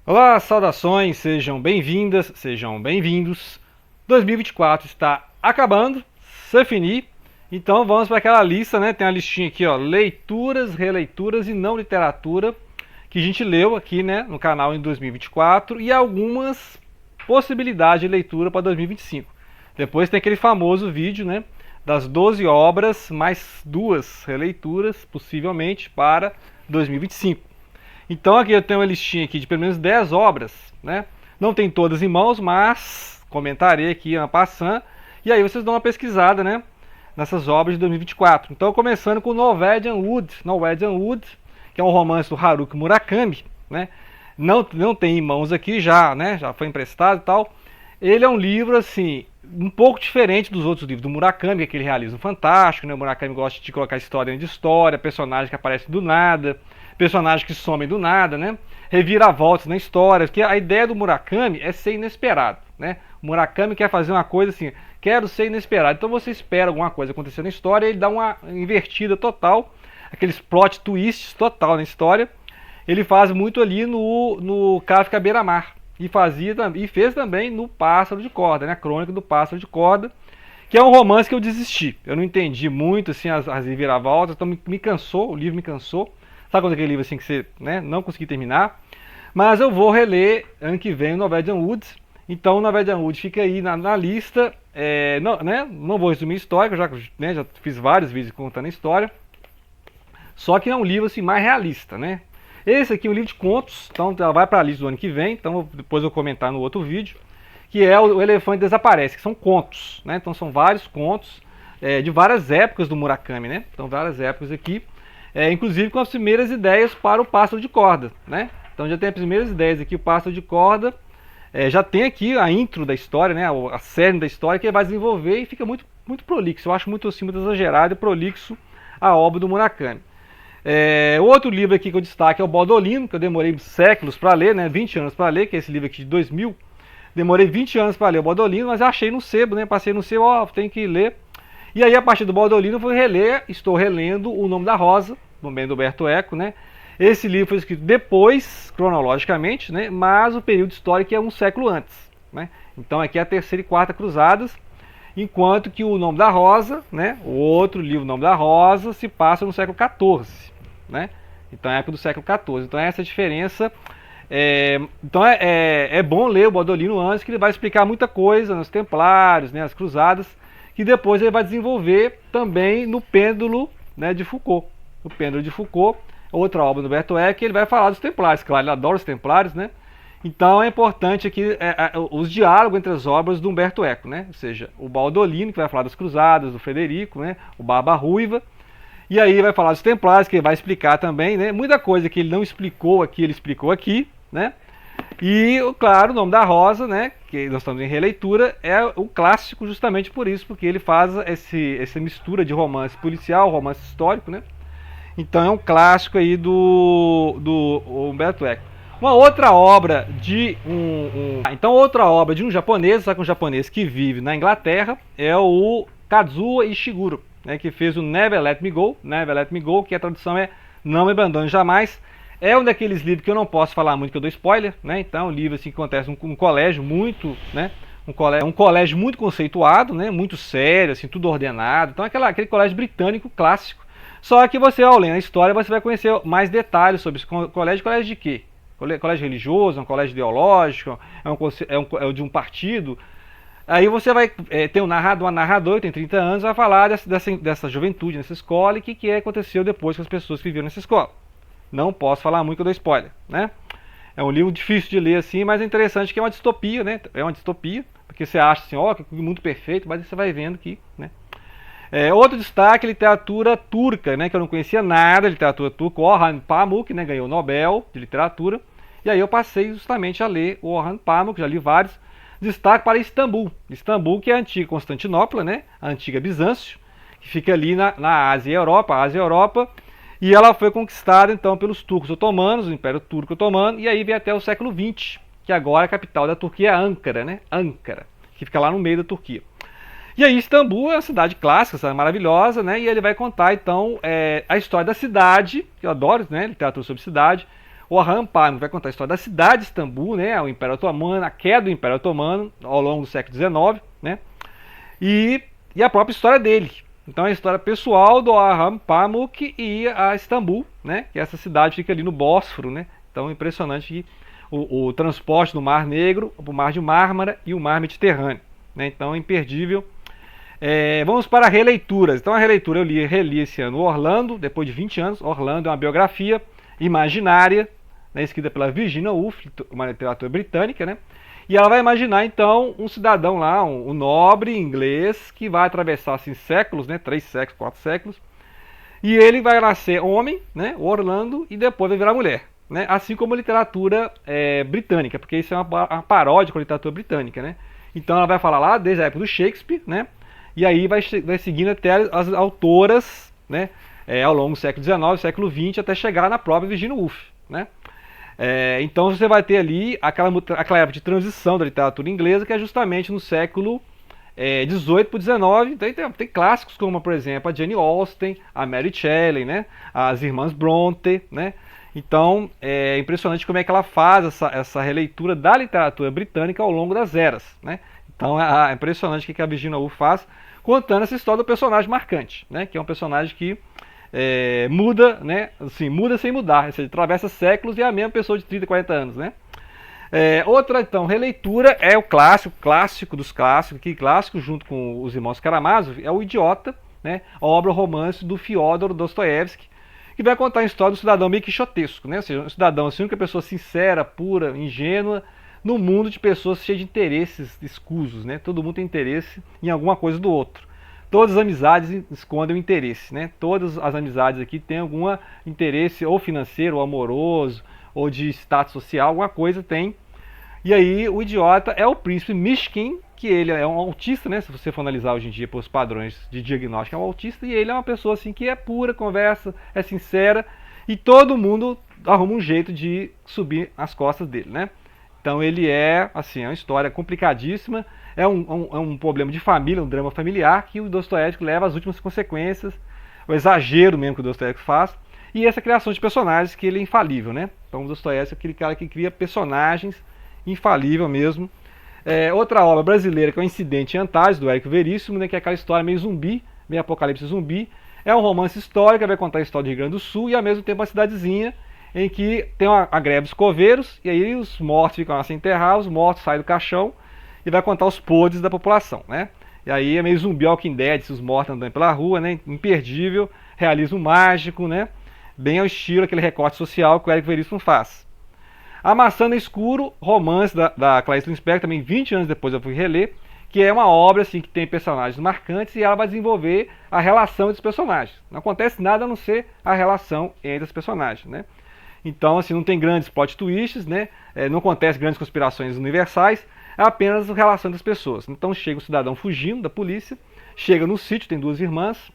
Olá, saudações, sejam bem-vindas, sejam bem-vindos. 2024 está acabando, se finir. Então vamos para aquela lista, né? Tem uma listinha aqui, ó, leituras, releituras e não literatura que a gente leu aqui, né, no canal em 2024 e algumas possibilidades de leitura para 2025. Depois tem aquele famoso vídeo, né, das 12 obras mais duas releituras, possivelmente, para 2025. Então aqui eu tenho uma listinha aqui de pelo menos 10 obras, né? Não tem todas em mãos, mas comentarei aqui na passant. E aí vocês dão uma pesquisada, né? Nessas obras de 2024. Então começando com Norwegian Wood. Norwegian Wood, que é um romance do Haruki Murakami, né? Não tem em mãos aqui já, né? Já foi emprestado e tal. Ele é um livro, assim, um pouco diferente dos outros livros do Murakami, que é aquele realismo fantástico, né? O Murakami gosta de colocar história dentro de história, personagens que aparecem do nada, personagens que somem do nada, né? Reviravoltas na história, porque a ideia do Murakami é ser inesperado, né? O Murakami quer fazer uma coisa assim, quero ser inesperado. Então você espera alguma coisa acontecer na história e ele dá uma invertida total, aqueles plot twists total na história. Ele faz muito ali no Kafka Beira-Mar e fez também no Pássaro de Corda, né? A Crônica do Pássaro de Corda, que é um romance que eu desisti. Eu não entendi muito assim as reviravoltas, então me cansou, o livro me cansou. Sabe quando aquele livro assim que você, né, não consegui terminar? Mas eu vou reler ano que vem o Norwegian Wood. Então o Norwegian Wood fica aí na lista. Não vou resumir a história, eu já fiz vários vídeos contando a história. Só que é um livro assim, mais realista, né? Esse aqui é um livro de contos, então ela vai para a lista do ano que vem, então depois eu vou comentar no outro vídeo, que é o Elefante Desaparece, que são contos, né? Então são vários contos de várias épocas do Murakami, né? Então várias épocas aqui, inclusive com as primeiras ideias para o Pássaro de Corda, né? Então já tem as primeiras ideias aqui, o Pássaro de Corda, já tem aqui a intro da história, né? A cerne da história que ele vai desenvolver e fica muito, muito prolixo. Eu acho muito, assim, muito exagerado e prolixo a obra do Murakami. Outro livro aqui que eu destaco é o Baudolino, que eu demorei séculos para ler, né, 20 anos para ler, que é esse livro aqui de 2000. Demorei 20 anos para ler o Baudolino, mas achei no sebo, né, passei no sebo, tem que ler. E aí a partir do Baudolino eu fui reler, estou relendo O Nome da Rosa, também do Umberto Eco, né. Esse livro foi escrito depois, cronologicamente, né, mas o período histórico é um século antes, né. Então aqui é a Terceira e Quarta Cruzadas, enquanto que O Nome da Rosa, né, o outro livro, O Nome da Rosa, se passa no século XIV, né? Então é a época do século XIV. Então essa diferença. Então é bom ler o Baudolino antes, que ele vai explicar muita coisa nos Templários, né, as Cruzadas, que depois ele vai desenvolver também no Pêndulo, né, de Foucault. O Pêndulo de Foucault, outra obra do Umberto Eco, ele vai falar dos Templários, claro, ele adora os Templários, né? Então é importante aqui os diálogos entre as obras do Umberto Eco, né? Ou seja, o Baudolino, que vai falar das Cruzadas, do Frederico, né? O Barba Ruiva. E aí vai falar dos Templários, que ele vai explicar também, né? Muita coisa que ele não explicou aqui, ele explicou aqui, né? E, claro, O Nome da Rosa, né? Que nós estamos em releitura, é o clássico justamente por isso, porque ele faz essa mistura de romance policial, romance histórico, né? Então é um clássico aí do Umberto Eco. Uma outra obra de outra obra de um japonês, só que um japonês que vive na Inglaterra, é o Kazuo Ishiguro, né, que fez o Never Let Me Go, Never Let Me Go, que a tradução é Não Me Abandone Jamais. É um daqueles livros que eu não posso falar muito, que eu dou spoiler, né? Então é um livro assim, que acontece num colégio muito, né? Um colégio muito conceituado, né? Muito sério, assim, tudo ordenado. Então é aquele colégio britânico clássico. Só que você, ao ler a história, você vai conhecer mais detalhes sobre esse colégio. Colégio de quê? Colégio religioso, é um colégio ideológico, é de um partido. Aí você vai ter uma narrador, tem 30 anos, vai falar dessa juventude nessa escola e o que aconteceu depois com as pessoas que viveram nessa escola. Não posso falar muito, que eu dou spoiler, né? É um livro difícil de ler assim, mas é interessante que é uma distopia, né? É uma distopia, porque você acha assim, ó, que mundo perfeito, mas você vai vendo que, né? Outro destaque, literatura turca, né? Que eu não conhecia nada, literatura turca, Orhan Pamuk, né? Ganhou o Nobel de literatura. E aí eu passei justamente a ler o Orhan Pamuk, já li vários. Destaque para Istambul. Istambul, que é a antiga Constantinopla, né? A antiga Bizâncio, que fica ali na Ásia e Europa, e ela foi conquistada então pelos turcos otomanos, o Império Turco Otomano, e aí vem até o século XX, que agora a capital da Turquia é Ankara, né? Ankara, que fica lá no meio da Turquia. E aí Istambul é uma cidade clássica, cidade maravilhosa, né? E ele vai contar então a história da cidade, que eu adoro, né? Literatura sobre cidade, Orhan Pamuk vai contar a história da cidade de Istambul, né, o Império Otomano, a queda do Império Otomano ao longo do século XIX, né, e a própria história dele. Então é a história pessoal do Orhan Pamuk e a Istambul, né, que essa cidade fica ali no Bósforo, né. Então é impressionante que o transporte do Mar Negro, o Mar de Mármara e o Mar Mediterrâneo, né, então é imperdível. Vamos para releituras. Então a releitura eu reli esse ano Orlando, depois de 20 anos. Orlando é uma biografia imaginária, né, escrita pela Virginia Woolf, uma literatura britânica, né? E ela vai imaginar então um cidadão lá, um nobre inglês que vai atravessar assim, séculos, né, 3 séculos, 4 séculos, e ele vai nascer homem, né, Orlando, e depois vai virar mulher, né? Assim como a literatura britânica, porque isso é uma paródia com a literatura britânica, né? Então ela vai falar lá desde a época do Shakespeare, né? E aí vai seguindo até as autoras, né, ao longo do século XIX, século XX, até chegar na própria Virginia Woolf, né? Então você vai ter ali aquela época de transição da literatura inglesa, que é justamente no século XVIII para o XIX. Tem clássicos como, por exemplo, a Jane Austen, a Mary Shelley, né, as irmãs Bronte, né? Então é impressionante como é que ela faz essa releitura da literatura britânica ao longo das eras, né? Então é impressionante o que a Virginia Woolf faz, contando essa história do personagem marcante, né? Que é um personagem que muda, né? Assim, muda sem mudar, ou seja, atravessa séculos e é a mesma pessoa de 30, 40 anos, né? Outra, então, releitura é o clássico dos clássicos, que clássico junto com os irmãos Karamazov, é o Idiota, né? A obra romance do Fyodor Dostoiévski, que vai contar a história do cidadão meio quixotesco, né? Ou seja, um cidadão, assim, uma pessoa sincera, pura, ingênua, no mundo de pessoas cheias de interesses escusos, né? Todo mundo tem interesse em alguma coisa do outro. Todas as amizades escondem o interesse, né? Todas as amizades aqui têm algum interesse ou financeiro, ou amoroso, ou de status social, alguma coisa tem. E aí o idiota é o príncipe Mishkin, que ele é um autista, né? Se você for analisar hoje em dia pelos padrões de diagnóstico, é um autista, e ele é uma pessoa assim que é pura, conversa, é sincera, e todo mundo arruma um jeito de subir as costas dele, né? Então ele é, assim, é uma história complicadíssima, é um problema de família, um drama familiar, que o Dostoiévski leva às últimas consequências, o exagero mesmo que o Dostoiévski faz, e essa criação de personagens que ele é infalível, né? Então o Dostoiévski é aquele cara que cria personagens infalível mesmo. Outra obra brasileira que é o Incidente em Antares, do Érico Veríssimo, né, que é aquela história meio zumbi, meio apocalipse zumbi, é um romance histórico, vai contar a história do Rio Grande do Sul e ao mesmo tempo uma cidadezinha em que tem a greve dos coveiros, e aí os mortos ficam lá sem enterrar, os mortos saem do caixão e vai contar os podres da população, né? E aí é meio zumbi Walking Dead, se os mortos andando pela rua, né? Imperdível, realismo mágico, né? Bem ao estilo, aquele recorte social que o Érico Veríssimo faz. A Maçã no Escuro, romance da Clarice Lispector, também 20 anos depois eu fui reler, que é uma obra assim, que tem personagens marcantes e ela vai desenvolver a relação dos personagens. Não acontece nada a não ser a relação entre os personagens, né? Então, assim, não tem grandes plot twists, né? Não acontece grandes conspirações universais, é apenas a relação das pessoas. Então chega o cidadão fugindo da polícia, chega no sítio, tem 2 irmãs,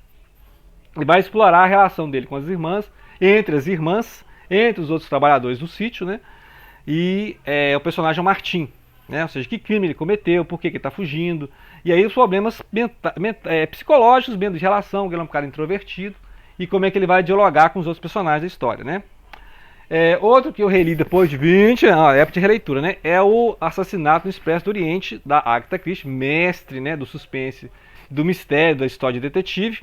e vai explorar a relação dele com as irmãs, entre os outros trabalhadores do sítio, né? E o personagem é o Martim, né? Ou seja, que crime ele cometeu, por que ele está fugindo, e aí os problemas psicológicos mesmo de relação, que ele é um cara introvertido, e como é que ele vai dialogar com os outros personagens da história, né? Outro que eu reli depois de 20 anos, época de releitura, né? É o Assassinato no Expresso do Oriente, da Agatha Christie, mestre, né, do suspense, do mistério, da história de detetive.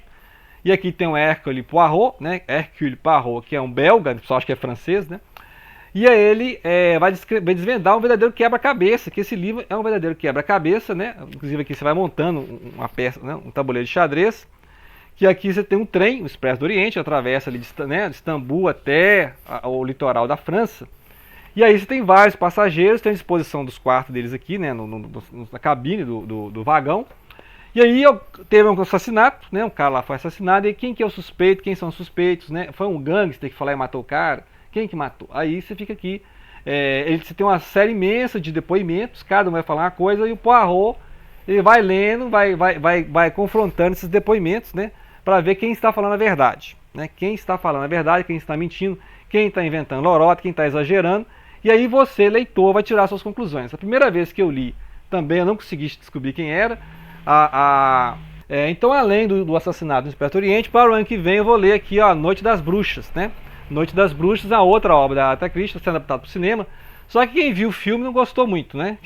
E aqui tem o Hercule Poirot, né? Hercule Poirot, que é um belga, o pessoal acha que é francês, né? E aí ele vai desvendar um verdadeiro quebra-cabeça, que esse livro é um verdadeiro quebra-cabeça, né? Inclusive aqui você vai montando uma peça, né? Um tabuleiro de xadrez, que aqui você tem um trem, o Expresso do Oriente, atravessa ali de Istambul até o litoral da França. E aí você tem vários passageiros, tem a disposição dos quartos deles aqui, né, na cabine do vagão. E aí teve um assassinato, né, um cara lá foi assassinado, e quem que é o suspeito, quem são os suspeitos, né? Foi um gangster que foi lá e matou o cara, quem que matou? Aí você fica aqui, você tem uma série imensa de depoimentos, cada um vai falar uma coisa, e o Poirot, ele vai lendo, vai confrontando esses depoimentos, né, para ver quem está falando a verdade, né? Quem está falando a verdade, quem está mentindo, quem está inventando lorota, quem está exagerando, e aí você, leitor, vai tirar suas conclusões. A primeira vez que eu li, também eu não consegui descobrir quem era. Então, além do Assassinato no Expresso do Oriente, para o ano que vem eu vou ler aqui, ó, A Noite das Bruxas, né? Noite das Bruxas, a outra obra da Agatha Christie, sendo adaptada para o cinema. Só que quem viu o filme não gostou muito, né?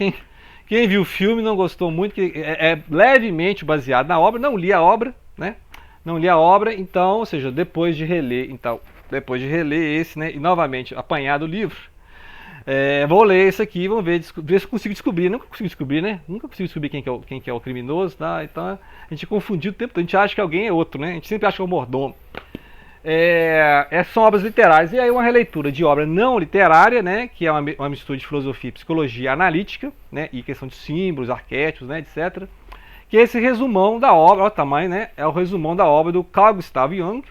Quem viu o filme não gostou muito, que é levemente baseado na obra. Não li a obra, né? Não li a obra, então, ou seja, depois de reler esse, né? E novamente apanhar do livro, vou ler esse aqui, vamos ver se consigo descobrir. Nunca consigo descobrir, né? Nunca consigo descobrir quem que é o criminoso, tá? Então a gente confundiu o tempo todo, a gente acha que alguém é outro, né? A gente sempre acha que é o mordomo. São obras literárias. E aí uma releitura de obra não literária, né, que é uma mistura de filosofia e psicologia analítica, né, e questão de símbolos, arquétipos, né, etc. Que é esse resumão da obra, olha o tamanho, né, é o resumão da obra do Carl Gustav Jung,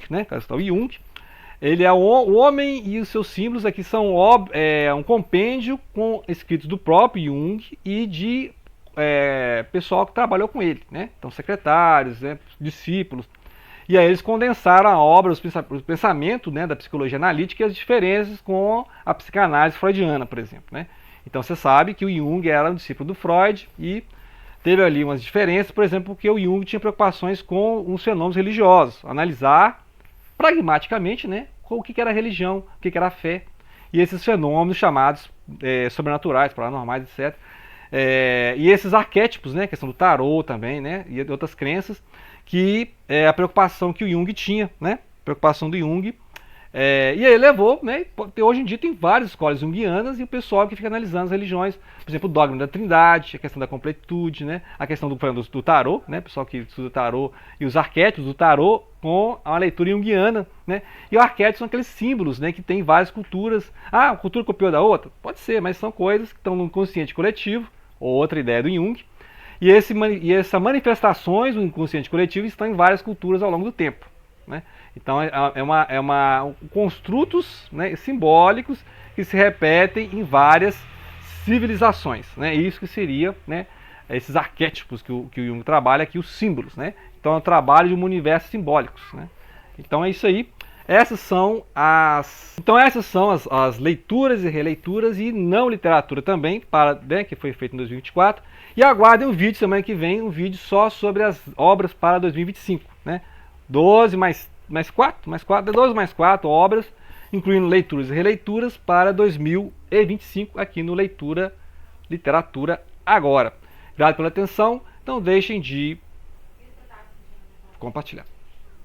né, Carl Gustav Jung. Ele é o homem e os seus símbolos aqui são um compêndio com escritos do próprio Jung e de pessoal que trabalhou com ele, né, então secretários, né, discípulos. E aí eles condensaram a obra, o pensamento, né, da psicologia analítica e as diferenças com a psicanálise freudiana, por exemplo, né? Então você sabe que o Jung era um discípulo do Freud e teve ali umas diferenças, por exemplo, porque o Jung tinha preocupações com os fenômenos religiosos, analisar pragmaticamente, né, o que era religião, o que era a fé, e esses fenômenos chamados sobrenaturais, paranormais, etc. E esses arquétipos, né, a questão do tarô também, né, e outras crenças, que é a preocupação que o Jung tinha, né? Preocupação do Jung. E aí levou, né? Hoje em dia tem várias escolas junguianas e o pessoal que fica analisando as religiões, por exemplo, o dogma da Trindade, a questão da completude, né? A questão do tarô, né? O pessoal que estuda tarô e os arquétipos do tarô com a leitura junguiana, né? E os arquétipos são aqueles símbolos, né? Que tem várias culturas. Ah, a cultura copiou da outra? Pode ser, mas são coisas que estão no inconsciente coletivo, ou outra ideia do Jung. E essas manifestações do inconsciente coletivo estão em várias culturas ao longo do tempo, né? Então construtos, né, simbólicos que se repetem em várias civilizações, né? Isso que seria, né, esses arquétipos que o Jung trabalha aqui, os símbolos, né? Então é um trabalho de um universo simbólicos, né? Então é isso aí. Essas são as leituras e releituras e não literatura também, né, que foi feito em 2024. E aguardem um vídeo semana que vem, um vídeo só sobre as obras para 2025. Né? 12 mais 4 obras, incluindo leituras e releituras para 2025 aqui no Leitura Literatura Agora. Obrigado pela atenção, não deixem de compartilhar.